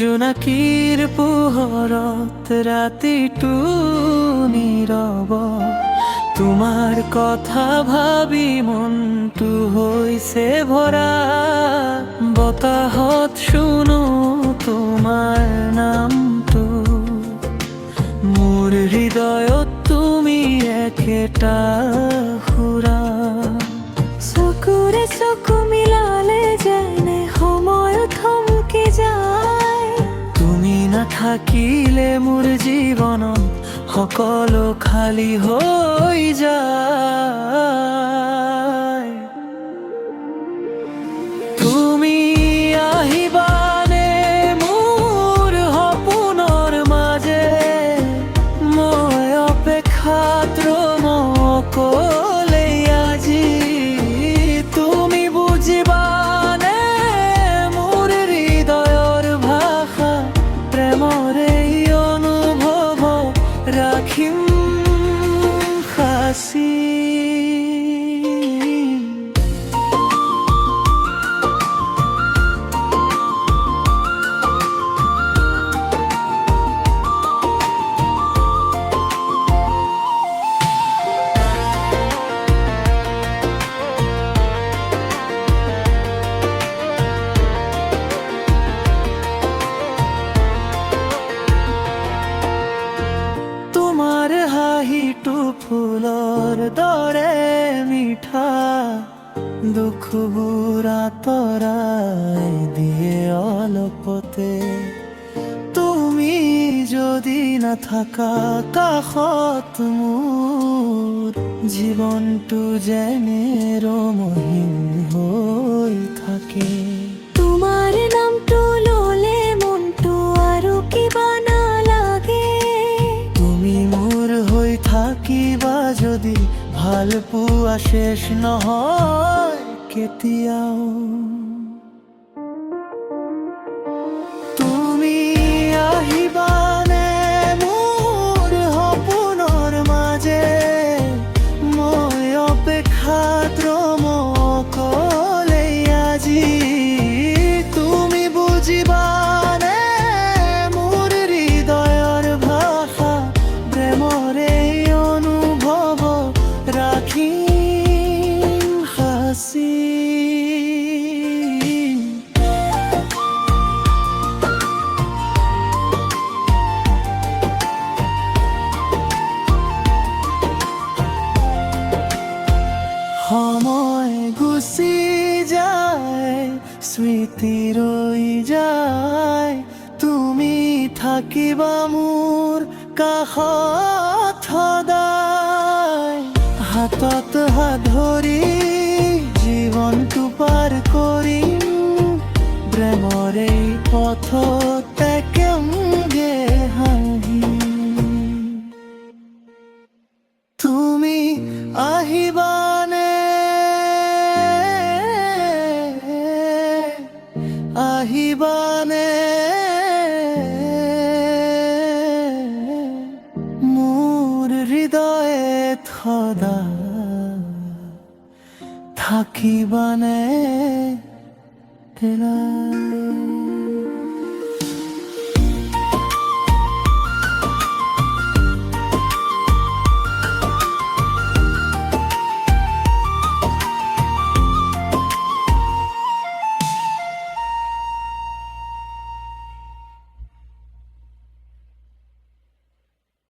জোনাকিৰ পোহৰত ৰাতিটো নীৰৱ, তোমাৰ কথা ভাবি মনটো হৈছে ভৰা। বতাহত শুনো তোমাৰ নামটো, মোৰ হৃদয়ত তুমি একেটা সুৰা। চকুৰে চকু মিলালে যেনে সময় থমকি যায়, তুমি নাথাকিলে মোৰ জীৱনত সকলো খালী হৈ যায়। তুমি আহিবানে মোৰ সপোনৰ মাজে, মই অপেক্ষাত ৰম অকলে আজি। তুমি বুজিবানে মোৰ হৃদয়ৰ ভাষা, প্ৰেমৰ এই অনুভৱ ৰাখিম সাঁচি। তোমাৰ হাঁহিটো ফুলৰ দৰে মিঠা, দুখবোৰ আঁতৰাই দিয়ে অলপতে। তুমি যদি নাথাকা কাষত মোৰ, জীৱনটো যেনে ৰমহীন হৈ থাকে। তোমাৰ নামটো ললে মনটো আৰু কিবা নালাগে। তুমি মোৰ হৈ থাকিবা যদি, ভাল পোৱা শেষ নহয় কেতিয়াও। তুমি আহিবানে মোৰ সপোনৰ মাজে, মই অপেক্ষাত ৰম অকলে আজি। তুমি বুজিবানে মোৰ হৃদয়ৰ ভাষা, প্ৰেমৰ এই অনুভৱ ৰাখিম সাঁচি। সময় গুচি যায়, স্মৃতি ৰৈ যায়, তুমি থাকিবা মোৰ কাষত সদায়। হাতত হাত ধৰি জীৱনটো পাৰ কৰিম, প্ৰেমৰ এই পথত একেলগে হাঁহি। তুমি আহিবানে, আহিবানে মোৰ হৃদয়ত সদা, থাকিবানে একেলা।